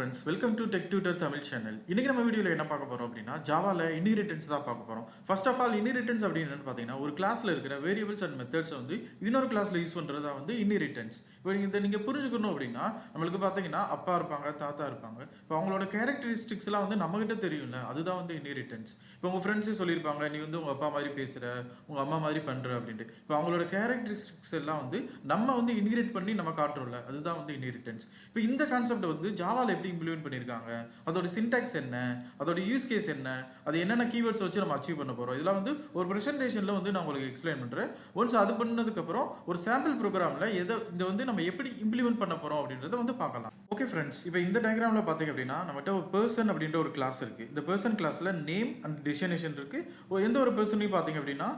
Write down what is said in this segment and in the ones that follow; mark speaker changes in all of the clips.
Speaker 1: friends, welcome to Tech Tutor Tamil channel. இன்னைக்கு நம்ம வீடியோல என்ன பார்க்க போறோம் அப்படினா ஜாவால இன்ஹெரிட்டன்ஸ் தான் பார்க்க போறோம். First of all, இன்ஹெரிட்டன்ஸ் அப்படினா என்னன்னு பாத்தீங்கன்னா ஒரு கிளாஸ்ல இருக்கிற வேரியபிள்ஸ் அண்ட் மெத்தட்ஸ் வந்து இன்னொரு கிளாஸ்ல யூஸ் பண்றதா வந்து இன்ஹெரிட்டன்ஸ். இப்போ நீங்க புரிஞ்சுக்கணும் அப்படினா நமக்கு பாத்தீங்கன்னா அப்பா இருப்பாங்க, தாத்தா இருப்பாங்க. இப்போ அவங்களோட கேரக்டரிஸ்டிக்ஸ் எல்லாம் வந்து நம்மகிட்ட தெரியும்ல, அதுதான் வந்து இன்ஹெரிட்டன்ஸ். இப்போ உங்க ஃப்ரெண்ட்ஸே சொல்லிருப்பாங்க நீ வந்து உங்க அப்பா மாதிரி பேசுற, உங்க அம்மா மாதிரி பண்ற அப்படினு. இப்போ அவங்களோட கேரக்டரிஸ்டிக்ஸ் எல்லாம் வந்து நம்ம வந்து இன்ஹெரிட் பண்ணி நம்ம காட்டுறோம்ல, அதுதான் வந்து இன்ஹெரிட்டன்ஸ். இப்போ இந்த கான்செப்ட் வந்து ஜாவால எப்படி இம்ப்ளிமெண்ட் பண்ணிருக்காங்க, அதோட சின்டாக்ஸ் என்ன, அதோட யூஸ் கேஸ் என்ன, அது என்னென்ன கீவேர்ட்ஸ் வச்சு நம்ம அச்சீவ் பண்ண போறோம், இதெல்லாம் வந்து ஒரு பிரசன்டேஷன்ல வந்து நான் உங்களுக்கு எக்ஸ்பிளைன் பண்றேன். ஒன்ஸ் அது பண்ணதுக்கு அப்புறம் ஒரு சாம்பிள் ப்ரோக்ராம்ல இதை வந்து நம்ம எப்படி இம்ப்ளிமெண்ட் பண்ண போறோம் அப்படின்றத வந்து பார்க்கலாம். ஓகே ஃப்ரெண்ட்ஸ், இப்போ இந்த டயக்ராம்ல பாத்தீங்க அப்படின்னா நம்மகிட்ட ஒரு பர்சன் அப்படின்ற ஒரு கிளாஸ் இருக்கு. இந்த பர்சன் கிளாஸ்ல நேம் அண்ட் டெஸ்டினேஷன் இருக்கு. எந்த ஒரு பர்சனையும் பாத்தீங்க அப்படின்னா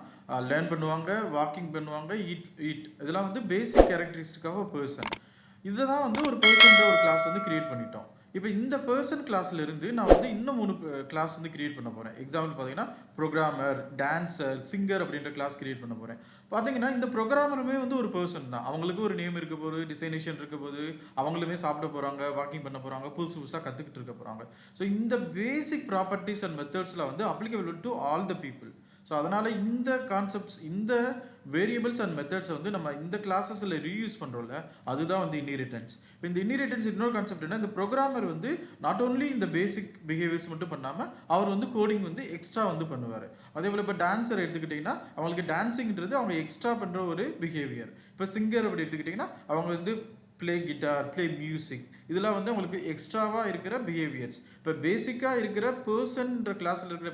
Speaker 1: லேர்ன் பண்ணுவாங்க, வாக்கிங் பண்ணுவாங்க, ஈட் இதெல்லாம் வந்து பேசிக் கேரக்டரிஸ்டிக்காக ஒரு பர்சன். இதுதான் வந்து ஒரு பர்சன்ற ஒரு கிளாஸ் வந்து கிரியேட் பண்ணிட்டோம். இப்போ இந்த பர்சன் கிளாஸ்ல இருந்து நான் வந்து இன்னும் 3 கிளாஸ் வந்து கிரியேட் பண்ண போறேன். எக்ஸாம்பிள் பாத்தீங்கன்னா ப்ரோக்ராமர், டான்சர், சிங்கர் அப்படின்ற கிளாஸ் கிரியேட் பண்ண போறேன். பாத்தீங்கன்னா இந்த ப்ரோக்ராமருமே வந்து ஒரு பர்சன் தான். அவங்களுக்கு ஒரு நேம் இருக்க போகுது, டிசைனேஷன் இருக்க போகுது, அவங்களுமே சாப்பிட போறாங்க, வாக்கிங் பண்ண போறாங்க, புதுசா கத்துக்கிட்டு இருக்க போறாங்க. ஸோ இந்த பேசிக் ப்ராப்பர்ட்டிஸ் அண்ட் மெத்தட்ஸ்ல வந்து applicable to all the people. So அதனால இந்த கான்செப்ட்ஸ், இந்த வேரியபிள்ஸ் அண்ட் மெத்தட்ஸ் வந்து நம்ம இந்த கிளாஸஸ்ல ரீயூஸ் பண்றோம்ல, அதுதான் வந்து இன்ஹெரிட்டன்ஸ். இப்போ இந்த இன்ஹெரிட்டன்ஸ் இன்னொரு கான்செப்ட் என்ன, இந்த ப்ரோக்ராமர் வந்து நாட் ஓன்லி இந்த பேசிக் பிஹேவியர்ஸ் மட்டும் பண்ணாம அவர் வந்து கோடிங் வந்து எக்ஸ்ட்ரா வந்து பண்ணுவார். அதே போல இப்போ டான்ஸர் எடுத்துக்கிட்டிங்கன்னா அவங்களுக்கு டான்சிங்ன்றது அவங்க எக்ஸ்ட்ரா பண்ற ஒரு பிஹேவியர். இப்போ சிங்கர் அப்படி எடுத்துக்கிட்டிங்கன்னா அவங்க வந்து பிளே கிட்டார், பிளே மியூசிக், இதெல்லாம் வந்து உங்களுக்கு எக்ஸ்ட்ராவா இருக்கிற பிஹேவியர்ஸ். இப்போ பேசிக்கா இருக்கிற பர்சன்ற கிளாஸ்ல இருக்கிற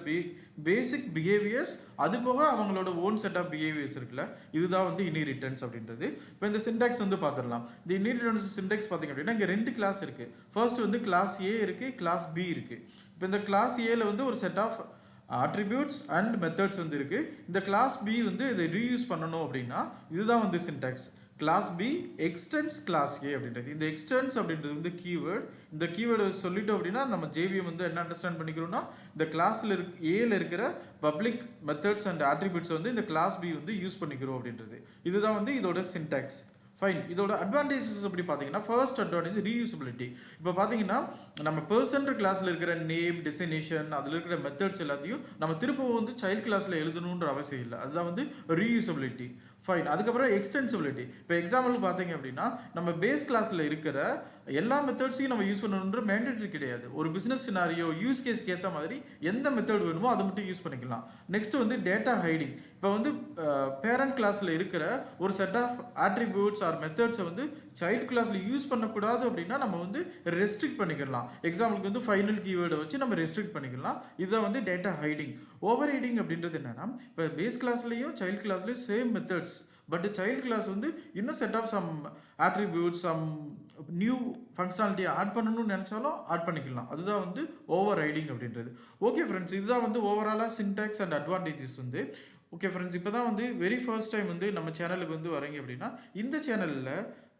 Speaker 1: பேசிக் பிஹேவியர்ஸ், அது போக அவங்களோட ஓன் செட் ஆஃப் பிஹேவியர்ஸ் இருக்குல்ல, இதுதான் வந்து இன்ஹெரிட்டன்ஸ் அப்படின்றது. இப்போ இந்த சின்டாக்ஸ் வந்து பார்த்துடலாம். இந்த இன்ஹெரிட்டன்ஸ் சின்டாக்ஸ் பார்த்தீங்க அப்படின்னா இங்கே 2 கிளாஸ் இருக்கு. ஃபர்ஸ்ட் வந்து கிளாஸ் ஏ இருக்கு, கிளாஸ் பி இருக்கு. இப்போ இந்த கிளாஸ் ஏல வந்து ஒரு set of attributes and methods வந்து இருக்கு. இந்த கிளாஸ் பி வந்து இதை ரீயூஸ் பண்ணணும் அப்படின்னா இதுதான் வந்து syntax. Class B extends class A அப்படின்றது. இந்த எக்ஸ்டென்ஸ் அப்படின்றது வந்து கீவேர்ட். இந்த கீவேர்டு சொல்லிட்டோம் அப்படின்னா நம்ம ஜேவிஎம் வந்து என்ன அண்டர்ஸ்டாண்ட் பண்ணிக்கிறோம்னா இந்த கிளாஸ்ல ஏல இருக்கிற பப்ளிக் மெத்தட்ஸ் அண்ட் ஆட்ரிபியூட்ஸ் வந்து இந்த கிளாஸ் பி வந்து யூஸ் பண்ணிக்கிறோம் அப்படின்றது. இதுதான் வந்து இதோட சின்டாக்ஸ். ஃபைன். இதோட அட்வான்டேஜஸ் எப்படி பார்த்தீங்கன்னா, ஃபர்ஸ்ட் அட்வான்டேஜ் ரீயூசபிலிட்டி. இப்போ பார்த்தீங்கன்னா நம்ம பர்சன்ற கிளாஸில் இருக்கிற நேம், டெஸ்டினேஷன், அதில் இருக்கிற மெத்தட்ஸ் எல்லாத்தையும் நம்ம திருப்பவும் வந்து சைல்ட் கிளாஸில் எழுதணுன்ற அவசியம் இல்லை. அதுதான் வந்து ரீயூசபிலிட்டி. ஃபைன். அதுக்கப்புறம் எக்ஸ்டென்சிபிலிட்டி. இப்போ எக்ஸாம்பிள் பார்த்தீங்க அப்படின்னா நம்ம பேஸ் கிளாஸில் இருக்கிற எல்லா மெத்தட்ஸையும் நம்ம யூஸ் பண்ணணுன்ற மேண்டேட்டரி கிடையாது. ஒரு பிஸ்னஸ் சினாரியோ, யூஸ் கேஸ்க்கு ஏற்ற மாதிரி எந்த மெத்தட் வேணுமோ அதை மட்டும் யூஸ் பண்ணிக்கலாம். நெக்ஸ்ட் வந்து டேட்டா ஹைடிங். இப்போ வந்து பேரண்ட் கிளாஸில் இருக்கிற ஒரு செட் ஆஃப் ஆட்ரிபியூட்ஸ் ஆர் மெத்தட்ஸை வந்து சைல்ட் கிளாஸில் யூஸ் பண்ணக்கூடாது அப்படின்னா நம்ம வந்து ரெஸ்ட்ரிக்ட் பண்ணிக்கலாம். எக்ஸாம்பிளுக்கு வந்து ஃபைனல் கீவேர்டை வச்சு நம்ம ரெஸ்ட்ரிக்ட் பண்ணிக்கலாம். இதுதான் வந்து டேட்டா ஹைடிங். ஓவர் ஹைடிங் அப்படின்றது என்னன்னா, இப்போ பேஸ் கிளாஸ்லையும் சைல்ட் கிளாஸ்லையும் same methods, but child class வந்து இன்னும் set of some attributes, some new ஃபங்க்ஷனாலிட்டியை ஆட் பண்ணணும்னு நினச்சாலும் ஆட் பண்ணிக்கலாம். அதுதான் வந்து ஓவர் ரைடிங் அப்படின்றது. ஓகே ஃப்ரெண்ட்ஸ், இதுதான் வந்து ஓவராலாக சின்டாக்ஸ் அண்ட் அட்வான்டேஜஸ் வந்து. ஓகே ஃப்ரெண்ட்ஸ், இப்போ தான் வந்து வெரி ஃபர்ஸ்ட் டைம் வந்து நம்ம சேனலுக்கு வந்து வரீங்க அப்படின்னா இந்த சேனலில்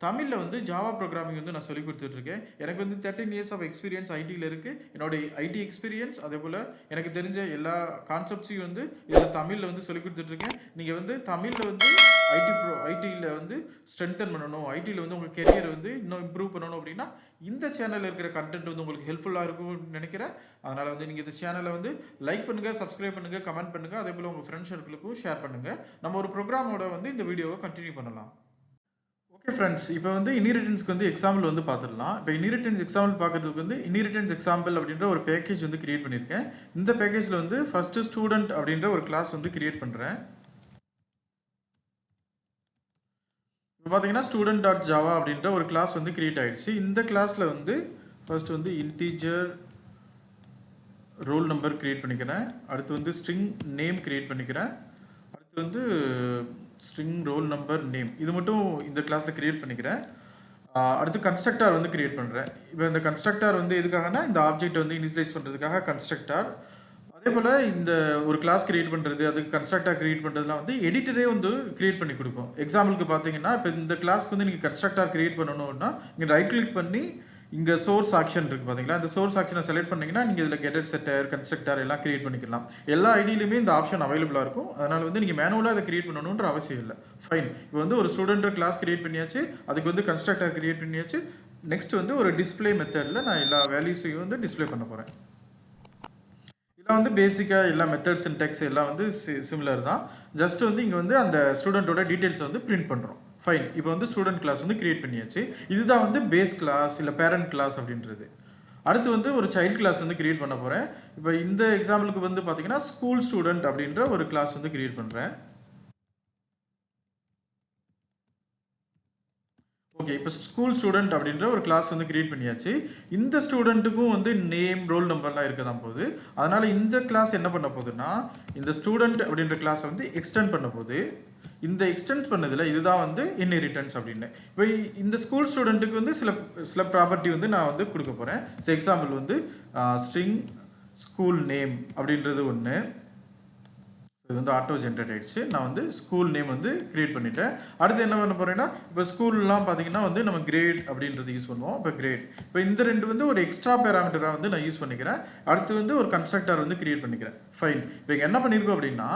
Speaker 1: தமிழில் வந்து ஜாவா ப்ரோக்ராமிங் வந்து நான் சொல்லி கொடுத்துட்ருக்கேன். எனக்கு வந்து 13 இயர்ஸ் ஆஃப் எக்ஸ்பீரியன்ஸ் ஐடியில் இருக்குது. என்னோட ஐடி எக்ஸ்பீரியன்ஸ், அதே போல் எனக்கு தெரிஞ்ச எல்லா கான்செப்ட்ஸையும் வந்து இதில் தமிழில் வந்து சொல்லி கொடுத்துட்ருக்கேன். நீங்கள் வந்து தமிழில் வந்து ஐடியில் வந்து ஸ்ட்ரென்தன் பண்ணணும், ஐடியில் வந்து உங்கள் கெரியரை வந்து இன்னும் இம்ப்ரூவ் பண்ணணும் அப்படின்னா இந்த சேனலில் இருக்கிற கண்டென்ட் வந்து உங்களுக்கு ஹெல்ப்ஃபுல்லாக இருக்கும்னு நினைக்கிறேன். அதனால் வந்து நீங்கள் இந்த சேனலை வந்து லைக் பண்ணுங்கள், சப்ஸ்கிரைப் பண்ணுங்கள், கமெண்ட் பண்ணுங்கள், அதே போல் உங்கள் ஃப்ரெண்ட்ஸ் சர்க்கிளுக்கும் ஷேர் பண்ணுங்கள். நம்ம ஒரு ப்ரோக்ராமோட வந்து இந்த வீடியோவை கண்டினியூ பண்ணலாம். ஓகே ஃப்ரெண்ட்ஸ், இப்போ வந்து இன்ஹெரிட்டன்ஸ்க்கு வந்து எக்ஸாம்பிள் வந்து பார்த்துடலாம். இப்போ இன்ஹெரிட்டன்ஸ் எக்ஸாம்பிள் பார்க்கறதுக்கு வந்து இன்ஹெரிட்டன்ஸ் எக்ஸாம்பிள் அப்படின்ற ஒரு பேக்கேஜ் வந்து கிரியேட் பண்ணியிருக்கேன். இந்த பேக்கேஜில் வந்து ஃபர்ஸ்ட் ஸ்டூடெண்ட் அப்படின்ற ஒரு கிளாஸ் வந்து கிரியேட் பண்ணுறேன். இப்போ பார்த்தீங்கன்னா student.java அப்படின்ற ஒரு கிளாஸ் வந்து கிரியேட் ஆயிடுச்சு. இந்த கிளாஸில் வந்து ஃபர்ஸ்ட் வந்து இன்டீஜர் ரோல் நம்பர் கிரியேட் பண்ணிக்கிறேன். அடுத்து வந்து ஸ்ட்ரிங் நேம் கிரியேட் பண்ணிக்கிறேன். அடுத்து வந்து ஸ்ட்ரிங் ரோல் நம்பர் நேம், இது மட்டும் இந்த கிளாஸில் கிரியேட் பண்ணிக்கிறேன். அடுத்து கன்ஸ்ட்ரக்டார் வந்து கிரியேட் பண்ணுறேன். இப்போ இந்த கன்ஸ்ட்ரக்டார் வந்து எதுக்காகனா இந்த ஆப்ஜெக்ட் வந்து இனிஷியலைஸ் பண்ணுறதுக்காக கன்ஸ்ட்ரக்டார். அதே போல் இந்த ஒரு கிளாஸ் கிரியேட் பண்ணுறது, அதுக்கு கன்ஸ்ட்ரக்டார் கிரியேட் பண்ணுறதுலாம் வந்து எடிட்டரே வந்து கிரியேட் பண்ணி கொடுக்கும். எக்ஸாம்பிளுக்கு பார்த்தீங்கன்னா இப்போ இந்த கிளாஸ்க்கு வந்து நீங்கள் கன்ஸ்ட்ரக்டார் கிரியேட் பண்ணணும்னா இங்கே ரைட் கிளிக் பண்ணி இங்கே சோர்ஸ் ஆக்ஷன் இருக்குது பார்த்தீங்களா, இந்த சோர்ஸ் ஆக்ஷனை செலக்ட் பண்ணிங்கன்னா நீங்கள் இதில் கெட்டர், செட்டர், கன்ஸ்ட்ரக்டர் எல்லாம் கிரியேட் பண்ணிக்கலாம். எல்லா ஐடியிலுமே இந்த ஆப்ஷன் அவைலபிளாக இருக்கும். அதனால் வந்து நீங்கள் மேனுவலாக அதை கிரியேட் பண்ணணுன்ற அவசியம் இல்லை. ஃபைன். இப்போ வந்து ஒரு ஸ்டூடெண்ட் கிளாஸ் கிரியேட் பண்ணியாச்சு, அதுக்கு வந்து கன்ஸ்ட்ரக்டர் கிரியேட் பண்ணியாச்சு. நெக்ஸ்ட் வந்து ஒரு டிஸ்ப்ளே மெத்தடில் நான் எல்லா வேல்யூஸையும் வந்து டிஸ்ப்ளே பண்ண போகிறேன். இதெல்லாம் வந்து பேசிக்காக எல்லா மெத்தட் சின்டெக்ஸ் எல்லாம் வந்து சிமிலர் தான். ஜஸ்ட் வந்து இங்கே வந்து அந்த ஸ்டூடெண்ட்டோட டீட்டெயில்ஸை வந்து பிரிண்ட் பண்ணுறோம். ஃபைன். இப்போ வந்து ஸ்டூடெண்ட் கிளாஸ் வந்து கிரியேட் பண்ணியாச்சு. இதுதான் வந்து பேஸ் கிளாஸ் இல்லை பேரண்ட் கிளாஸ் அப்படின்றது. அடுத்து வந்து ஒரு சைல்டு கிளாஸ் வந்து கிரியேட் பண்ண போகிறேன். இப்போ இந்த எக்ஸாம்பிளுக்கு வந்து பார்த்தீங்கன்னா ஸ்கூல் ஸ்டூடெண்ட் அப்படின்ற ஒரு கிளாஸ் வந்து கிரியேட் பண்ணுறேன். ஓகே, இப்போ ஸ்கூல் ஸ்டூடெண்ட் அப்படின்ற ஒரு கிளாஸ் வந்து கிரியேட் பண்ணியாச்சு. இந்த ஸ்டூடெண்ட்டுக்கும் வந்து நேம் ரோல் நம்பர்லாம் இருக்க தான் போகுது. அதனால் இந்த கிளாஸ் என்ன பண்ண போகுதுன்னா இந்த ஸ்டூடெண்ட் அப்படின்ற கிளாஸை வந்து எக்ஸ்டெண்ட் பண்ண போகுது. இந்த எக்ஸ்டெண்ட் பண்ணதில் இதுதான் வந்து இன்ஹெரிட்டன்ஸ் அப்படின்னு. இப்போ இந்த ஸ்கூல் ஸ்டூடெண்ட்டுக்கு வந்து சில ப்ராப்பர்ட்டி வந்து நான் வந்து கொடுக்க போகிறேன். எக்ஸாம்பிள் வந்து ஸ்ட்ரிங் ஸ்கூல் நேம் அப்படின்றது ஒன்று. இது வந்து ஆட்டோ ஜென்ரேட் ஆகிடுச்சு. நான் வந்து ஸ்கூல் நேம் வந்து கிரியேட் பண்ணிட்டேன். அடுத்து என்ன பண்ண போகிறேன்னா இப்போ ஸ்கூல்லாம் பார்த்தீங்கன்னா வந்து நம்ம கிரேட் அப்படின்றது யூஸ் பண்ணுவோம். இப்போ கிரேட் இப்போ இந்த ரெண்டு வந்து ஒரு எக்ஸ்ட்ரா பேராமீட்டராக வந்து நான் யூஸ் பண்ணிக்கிறேன். அடுத்து வந்து ஒரு கன்ஸ்ட்ரக்டர் வந்து கிரியேட் பண்ணிக்கிறேன். ஃபைன். இப்போ இங்கே என்ன பண்ணியிருக்கோம் அப்படின்னா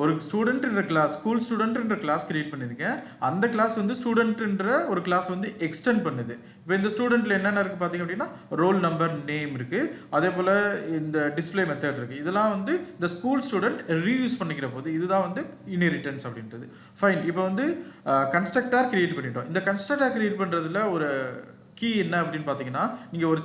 Speaker 1: ஒரு ஸ்டூடெண்ட்ன்ற கிளாஸ் ஸ்கூல் ஸ்டூடெண்ட்ன்ற கிளாஸ் கிரியேட் பண்ணியிருக்கேன். அந்த கிளாஸ் வந்து ஸ்டூடெண்ட்ன்ற ஒரு கிளாஸ் வந்து எக்ஸ்டெண்ட் பண்ணுது. இப்போ இந்த ஸ்டூடெண்ட்டில் என்னென்ன இருக்குது பார்த்தீங்க அப்படின்னா ரோல் நம்பர் நேம் இருக்குது. அதே போல் இந்த டிஸ்பிளே மெத்தட் இருக்குது. இதெல்லாம் வந்து இந்த ஸ்கூல் ஸ்டூடெண்ட் ரீயூஸ் பண்ணிக்கிற போது இதுதான் வந்து இன்ஹெரிட்டன்ஸ் அப்படின்றது. ஃபைன். இப்போ வந்து கன்ஸ்ட்ரக்டர் கிரியேட் பண்ணிட்டோம். இந்த கன்ஸ்ட்ரக்டர் கிரியேட் பண்ணுறதுல ஒரு கீ என்ன அப்படின்னு பார்த்தீங்கன்னா நீங்கள் ஒரு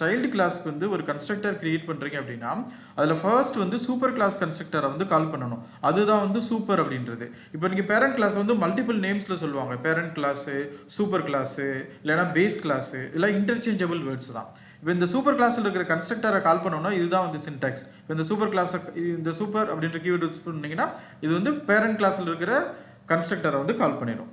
Speaker 1: சைல்டு கிளாஸ்க்கு வந்து ஒரு கன்ஸ்ட்ரக்டர் கிரியேட் பண்ணுறீங்க அப்படின்னா அதில் ஃபர்ஸ்ட் வந்து சூப்பர் கிளாஸ் கன்ஸ்ட்ரக்டரை வந்து கால் பண்ணணும். அதுதான் வந்து சூப்பர் அப்படின்றது. இப்போ நீங்கள் பேரண்ட் கிளாஸ் வந்து மல்டிபிள் நேம்ஸில் சொல்லுவாங்க. பேரண்ட் கிளாஸு, சூப்பர் கிளாஸு, இல்லைனா பேஸ் கிளாஸு, இல்லை இன்டர்சேஞ்சபிள் வேர்ட்ஸ் தான். இப்போ இந்த சூப்பர் கிளாஸில் இருக்கிற கன்ஸ்ட்ரக்டரை கால் பண்ணோம்னா இதுதான் வந்து சின்டாக்ஸ். இப்போ இந்த சூப்பர் கிளாஸை இந்த சூப்பர் அப்படின்ற கீவேர்டு யூஸ் பண்ணிங்கன்னா இது வந்து பேரண்ட் கிளாஸில் இருக்கிற கன்ஸ்ட்ரக்டரை வந்து கால் பண்ணிடும்.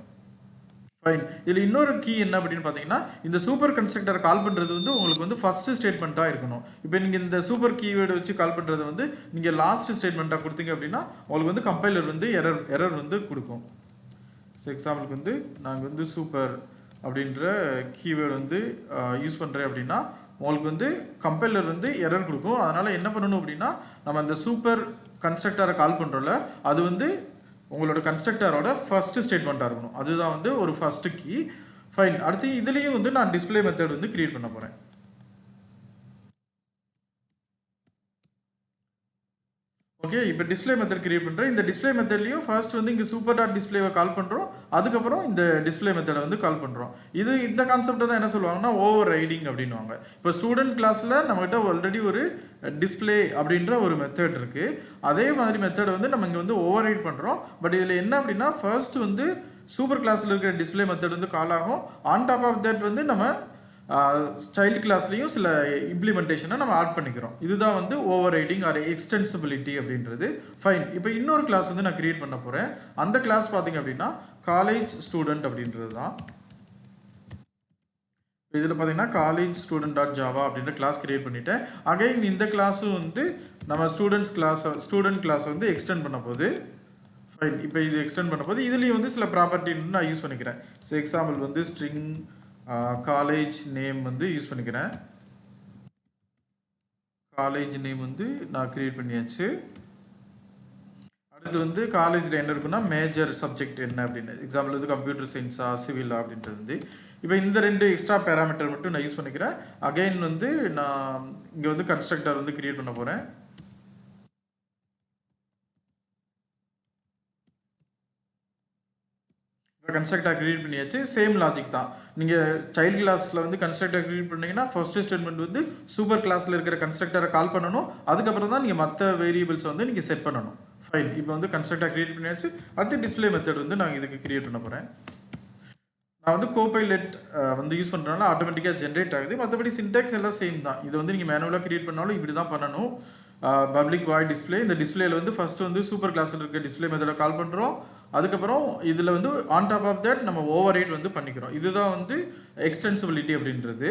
Speaker 1: ஃபைன். இதில் இன்னொரு கீ என்ன அப்படின்னு பார்த்தீங்கன்னா இந்த சூப்பர் கன்ஸ்ட்ரக்டர் கால் பண்ணுறது வந்து உங்களுக்கு வந்து ஃபஸ்ட்டு ஸ்டேட்மெண்ட்டாக இருக்கணும். இப்போ நீங்கள் இந்த சூப்பர் கீவேர்டு வச்சு கால் பண்ணுறது வந்து நீங்கள் லாஸ்ட் ஸ்டேட்மெண்ட்டாக கொடுத்தீங்க அப்படின்னா உங்களுக்கு வந்து கம்பைலர் வந்து எரர் வந்து கொடுக்கும். எக்ஸாம்பிளுக்கு வந்து நாங்கள் வந்து சூப்பர் அப்படின்ற கீவேர்டு வந்து யூஸ் பண்ணுறேன் அப்படின்னா உங்களுக்கு வந்து கம்பைலர் வந்து எரர் கொடுக்கும். அதனால் என்ன பண்ணணும் அப்படின்னா நம்ம அந்த சூப்பர் கன்ஸ்ட்ரக்டரை கால் பண்ணுறோம்ல அது வந்து உங்களோட கன்ஸ்ட்ரக்டரோட ஃபர்ஸ்ட் ஸ்டேட்மெண்ட்டாக இருக்கணும். அதுதான் வந்து ஒரு ஃபர்ஸ்ட் கீ. ஃபைன். அடுத்து இதுலேயும் வந்து நான் டிஸ்பிளே மெத்தட் வந்து கிரியேட் பண்ண போகிறேன். ஓகே, இப்போ டிஸ்பிளே மெத்தட் கிரியேட் பண்ணுறேன். இந்த டிஸ்பிளே மெத்தட்லையும் ஃபர்ஸ்ட் வந்து இங்கே சூப்பர் டாட் டிஸ்பிளேவை கால் பண்ணுறோம். அதுக்கப்புறம் இந்த டிஸ்பிளே மெத்தடை வந்து கால் பண்ணுறோம். இந்த கான்செப்டை தான் என்ன சொல்லுவாங்கன்னா ஓவர் ரைடிங் அப்படின்வாங்க. இப்போ ஸ்டூடெண்ட் கிளாஸில் நம்மகிட்ட ஆல்ரெடி ஒரு டிஸ்பிளே அப்படின்ற ஒரு மெத்தட் இருக்குது. அதே மாதிரி மெத்தடை வந்து நம்ம இங்கே வந்து ஓவர் ரைட் பண்ணுறோம். பட் இதில் என்ன அப்படின்னா ஃபர்ஸ்ட் வந்து சூப்பர் கிளாஸில் இருக்கிற டிஸ்பிளே மெத்தட் வந்து கால் ஆகும். ஆன் டாப் ஆஃப் தட் வந்து நம்ம சைல்டு கிளாஸ்லையும் சில இம்ப்ளிமெண்டேஷனை நம்ம ஆட் பண்ணிக்கிறோம். இதுதான் வந்து ஓவர் ரைடிங் ஆர் எக்ஸ்டென்சிபிலிட்டி அப்படின்றது. ஃபைன். இப்போ இன்னொரு கிளாஸ் வந்து நான் கிரியேட் பண்ண போகிறேன். அந்த கிளாஸ் பார்த்தீங்க அப்படின்னா காலேஜ் ஸ்டூடெண்ட் அப்படின்றது தான். இதில் பார்த்தீங்கன்னா காலேஜ் ஸ்டூடெண்ட் டாட் ஜாவா அப்படின்ற கிளாஸ் கிரியேட் பண்ணிட்டேன். அகைன் இந்த கிளாஸும் வந்து நம்ம ஸ்டூடெண்ட் கிளாஸ் வந்து எக்ஸ்டெண்ட் பண்ண போது. ஃபைன். இப்போ இது எக்ஸ்டெண்ட் பண்ண போது இதுலேயும் வந்து சில ப்ராப்பர்ட்டி நான் யூஸ் பண்ணிக்கிறேன். எக்ஸாம்பிள் வந்து ஸ்ட்ரிங் காலேஜ் நேம் வந்து யூஸ் பண்ணிக்கிறேன். காலேஜ் நேம் வந்து நான் கிரியேட் பண்ணியாச்சு. அடுத்து வந்து காலேஜில் என்ன இருக்குன்னா மேஜர் சப்ஜெக்ட் என்ன அப்படின்னு. எக்ஸாம்பிள் வந்து கம்ப்யூட்டர் சயின்ஸா சிவிலா அப்படின்றது வந்து. இப்போ இந்த ரெண்டு எக்ஸ்ட்ரா பேராமீட்டர் மட்டும் நான் யூஸ் பண்ணிக்கிறேன். அகைன் வந்து நான் இங்கே வந்து கன்ஸ்ட்ரக்டர் வந்து கிரியேட் பண்ண போகிறேன். கன்ஸ்ட்ரக்டர் கிரியேட் பண்ணியாச்சு. சேம் லாஜிக் தான். நீங்கள் சைல்டு கிளாஸில் வந்து கன்ஸ்ட்ரக்டர் கிரியேட் பண்ணிங்கன்னா ஃபர்ஸ்ட் ஸ்டேட்மெண்ட் வந்து சூப்பர் கிளாஸில் இருக்கிற கன்ஸ்ட்ரக்டரை கால் பண்ணணும். அதுக்கப்புறம் தான் நீங்கள் மற்ற வேரியபிள்ஸ் வந்து நீங்கள் செட் பண்ணணும். ஃபைன். இப்போ வந்து கன்ஸ்ட்ரக்டர் கிரியேட் பண்ணியாச்சு. அடுத்து டிஸ்பிளே மெத்தட் வந்து நான் இதுக்கு கிரியேட் பண்ண போகிறேன். நான் வந்து கோபைலட் வந்து யூஸ் பண்ணுறதுனால ஆட்டோமேட்டிக்காக ஜென்ரேட் ஆகுது. மற்றபடி சின்டாக்ஸ் எல்லாம் சேம் தான். இது வந்து நீங்கள் மேனுவலாக கிரியேட் பண்ணாலும் இப்படி தான் பண்ணணும். Public void display. இந்த டிஸ்பிளேல வந்து ஃபர்ஸ்ட் வந்து சூப்பர் கிளாஸில் இருக்க டிஸ்பிளே மெத்தடை கால் பண்ணுறோம். அதுக்கப்புறம் இதில் வந்து ஆன் டாப் ஆஃப் தட் நம்ம ஓவர் ரைட் வந்து பண்ணிக்கிறோம். இதுதான் வந்து எக்ஸ்டென்சிபிலிட்டி அப்படின்றது.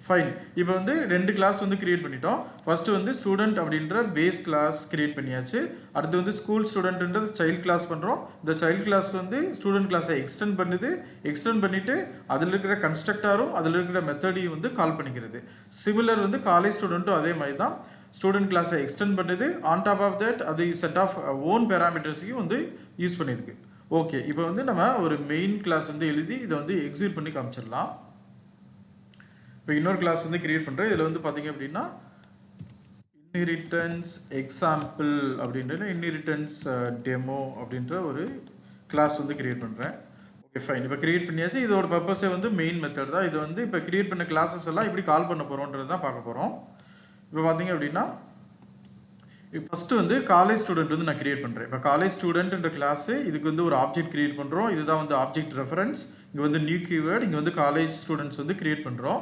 Speaker 1: ஃபைன். இப்போ வந்து ரெண்டு கிளாஸ் வந்து கிரியேட் பண்ணிட்டோம். ஃபர்ஸ்ட்டு வந்து ஸ்டூடெண்ட் அப்படின்ற பேஸ் கிளாஸ் கிரியேட் பண்ணியாச்சு. அடுத்து வந்து ஸ்கூல் ஸ்டூடெண்ட்ன்றது சைல்டு கிளாஸ் பண்ணுறோம். இந்த சைல்டு கிளாஸ் வந்து ஸ்டூடெண்ட் கிளாஸை எக்ஸ்டெண்ட் பண்ணுது. எக்ஸ்டெண்ட் பண்ணிவிட்டு அதில் இருக்கிற கன்ஸ்ட்ரக்டரும் அதில் இருக்கிற மெத்தடையும் வந்து கால் பண்ணிக்கிறது. சிமிலர் வந்து காலேஜ் ஸ்டூடெண்ட்டும் அதே மாதிரி தான். ஸ்டூடெண்ட் கிளாஸை எக்ஸ்டெண்ட் பண்ணுது. ஆன் டாப் ஆஃப் தட் அது செட் ஆஃப் ஓன் பேராமீட்டர்ஸையும் வந்து யூஸ் பண்ணியிருக்கு. ஓகே, இப்போ வந்து நம்ம ஒரு மெயின் கிளாஸ் வந்து எழுதி இதை வந்து எக்ஸிக்யூட் பண்ணி காமிச்சிடலாம். இப்போ இன்னொரு கிளாஸ் வந்து கிரியேட் பண்ணுறேன். இதில் வந்து பார்த்தீங்க அப்படின்னா inheritance example அப்படின்ற inheritance demo அப்படின்ற ஒரு கிளாஸ் வந்து கிரியேட் பண்ணுறேன். Okay fine. இப்போ கிரியேட் பண்ணியாச்சு. இதோட பர்பஸே வந்து மெயின் மெத்தட் தான். இது வந்து இப்போ கிரியேட் பண்ண கிளாஸஸ் எல்லாம் எப்படி கால் பண்ண போகிறோன்றது தான் பார்க்க போகிறோம். இப்போ பார்த்தீங்க அப்படின்னா ஃபஸ்ட்டு வந்து காலேஜ் ஸ்டூடெண்ட் வந்து நான் கிரியேட் பண்ணுறேன். இப்போ காலேஜ் ஸ்டூடெண்ட்ன்ற கிளாஸு இதுக்கு வந்து ஒரு ஆப்ஜெக்ட் கிரியேட் பண்ணுறோம். இதுதான் வந்து ஆப்ஜெக்ட் ரெஃபரன்ஸ். இங்கே வந்து நியூ கீவேர்டு, இங்கே வந்து காலேஜ் ஸ்டூடெண்ட்ஸ் வந்து கிரியேட் பண்ணுறோம்.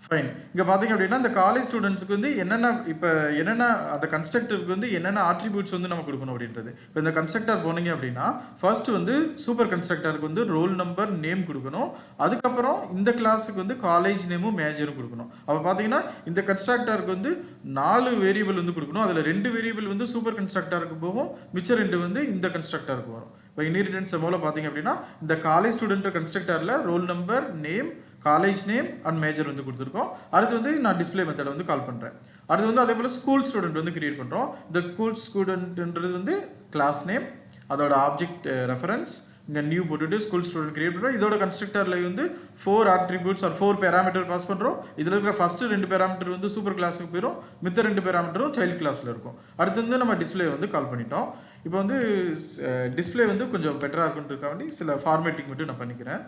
Speaker 1: ஃபைன். இங்கே பார்த்தீங்க அப்படின்னா இந்த காலேஜ் ஸ்டூடெண்ட்ஸுக்கு வந்து என்னென்ன அந்த கன்ஸ்ட்ரக்டருக்கு வந்து என்னென்ன ஆட்ரிபியூட்ஸ் வந்து நம்ம கொடுக்கணும் அப்படின்றது. இப்போ இந்த கன்ஸ்ட்ரக்டர் போனீங்க அப்படின்னா ஃபர்ஸ்ட் வந்து சூப்பர் கன்ஸ்ட்ரக்டருக்கு வந்து ரோல் நம்பர் நேம் கொடுக்கணும். அதுக்கப்புறம் இந்த கிளாஸுக்கு வந்து காலேஜ் நேமும் மேஜரும் கொடுக்கணும். அப்போ பார்த்தீங்கன்னா இந்த கன்ஸ்ட்ரக்டருக்கு வந்து 4 வேரியபிள் வந்து கொடுக்கணும். அதில் 2 வேரியபிள் வந்து சூப்பர் கன்ஸ்ட்ரக்டருக்கு போகும், மிச்சம் 2 வந்து இந்த கன்ஸ்ட்ரக்டருக்கு வரும். இப்போ இன்ஹெரிட்டன்ஸ் மூலம் பார்த்தீங்க அப்படின்னா இந்த காலேஜ் ஸ்டூடெண்ட் கன்ஸ்ட்ரக்டரில் roll number name college name and major வந்து கொடுத்துருக்கோம். அடுத்து வந்து நான் டிஸ்பிளே மெத்தட் வந்து கால் பண்ணுறேன். அடுத்து வந்து அதே போல் ஸ்கூல் ஸ்டூடெண்ட் வந்து கிரியேட் பண்ணுறோம். இந்த ஸ்கூல் ஸ்டூடெண்ட்ன்றது வந்து கிளாஸ் நேம், அதோட ஆப்ஜெக்ட் ரெஃபரன்ஸ், இங்கே நியூ போட்டுட்டு ஸ்கூல் ஸ்டூடெண்ட் கிரியேட் பண்ணுறோம். இதோட கன்ஸ்ட்ரக்டரில் வந்து 4 ஆட்ரிபியூட்ஸ் ஆர் 4 பேராமீட்டர் பாஸ் பண்ணுறோம். இதில் இருக்கிற ஃபஸ்ட்டு 2 பேராமீட்டர் வந்து சூப்பர் கிளாஸுக்கு போயிடும், மித்த 2 பேராமீட்டரும் சைல்டு கிளாஸில் இருக்கும். அடுத்து வந்து நம்ம டிஸ்பிளே வந்து கால் பண்ணிட்டோம். இப்போ வந்து டிஸ்பிளே வந்து கொஞ்சம் பெட்டராக இருக்குன்றதுக்காண்டி சில ஃபார்மேட்டிங் மட்டும் நான் பண்ணிக்கிறேன்.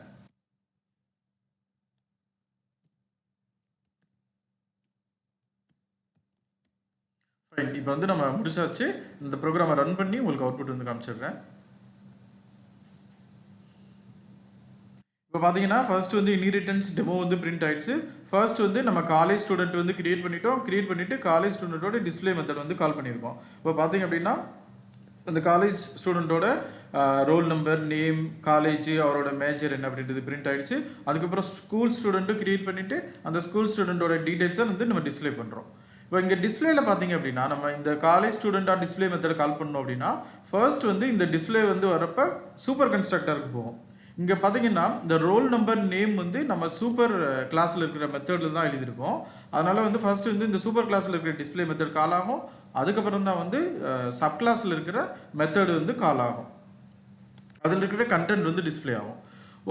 Speaker 1: இப்போ வந்து நம்ம முடிச்சாச்சு. இந்த ப்ரோக்ராமை ரன் பண்ணி உங்களுக்கு அவுட்புட் வந்து காமிச்சிடுறேன். இப்போ பார்த்தீங்கன்னா ஃபர்ஸ்ட் வந்து இன்ஹெரிட்டன்ஸ் டெமோ வந்து பிரிண்ட் ஆயிடுச்சு. ஃபர்ஸ்ட் வந்து நம்ம காலேஜ் ஸ்டூடெண்ட் வந்து கிரியேட் பண்ணிட்டு காலேஜ் ஸ்டூடெண்ட்டோட டிஸ்பிளே மெத்தட் வந்து கால் பண்ணியிருக்கோம். இப்போ பார்த்தீங்க அப்படின்னா அந்த காலேஜ் ஸ்டூடெண்ட்டோட ரோல் நம்பர் நேம் காலேஜ் அவரோட மேஜர் என்ன அப்படின்றது பிரிண்ட் ஆயிடுச்சு. அதுக்கப்புறம் ஸ்கூல் ஸ்டூடெண்ட்டும் கிரியேட் பண்ணிட்டு அந்த ஸ்கூல் ஸ்டூடெண்ட்டோட டீடைல்ஸை வந்து நம்ம டிஸ்பிளே பண்ணுறோம். இப்போ இங்கே டிஸ்பிளேல பார்த்தீங்க அப்படின்னா நம்ம இந்த காலேஜ் ஸ்டூடெண்ட்டாக டிஸ்பிளே மெத்தட் கால் பண்ணோம் அப்படின்னா ஃபர்ஸ்ட் வந்து இந்த டிஸ்பிளே வந்து வரப்போ சூப்பர் கன்ஸ்ட்ரக்டருக்கு போகும். இங்கே பார்த்தீங்கன்னா இந்த ரோல் நம்பர் நேம் வந்து நம்ம சூப்பர் கிளாஸில் இருக்கிற மெத்தடில் தான் எழுதியிருக்கோம். அதனால் வந்து ஃபர்ஸ்ட் வந்து இந்த சூப்பர் கிளாஸில் இருக்கிற டிஸ்பிளே மெத்தட் கால் ஆகும். அதுக்கப்புறம் தான் வந்து சப் கிளாஸில் இருக்கிற மெத்தடு வந்து கால் ஆகும். அதில் இருக்கிற கண்டென்ட் வந்து டிஸ்பிளே ஆகும்.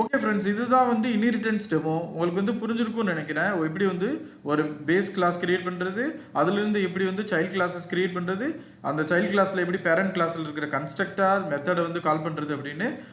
Speaker 1: ஓகே ஃப்ரெண்ட்ஸ், இதுதான் வந்து இன்ஹெரிட்டன்ஸ் டெமோ. உங்களுக்கு வந்து புரிஞ்சிருக்கும்னு நினைக்கிறேன். எப்படி வந்து ஒரு பேஸ் கிளாஸ் கிரியேட் பண்ணுறது, அதுலேருந்து எப்படி வந்து சைல்டு கிளாஸஸ் கிரியேட் பண்ணுறது, அந்த சைல்டு கிளாஸில் எப்படி பேரண்ட் கிளாஸில் இருக்கிற கன்ஸ்ட்ரக்டர் மெத்தடை வந்து கால் பண்ணுறது அப்படின்னு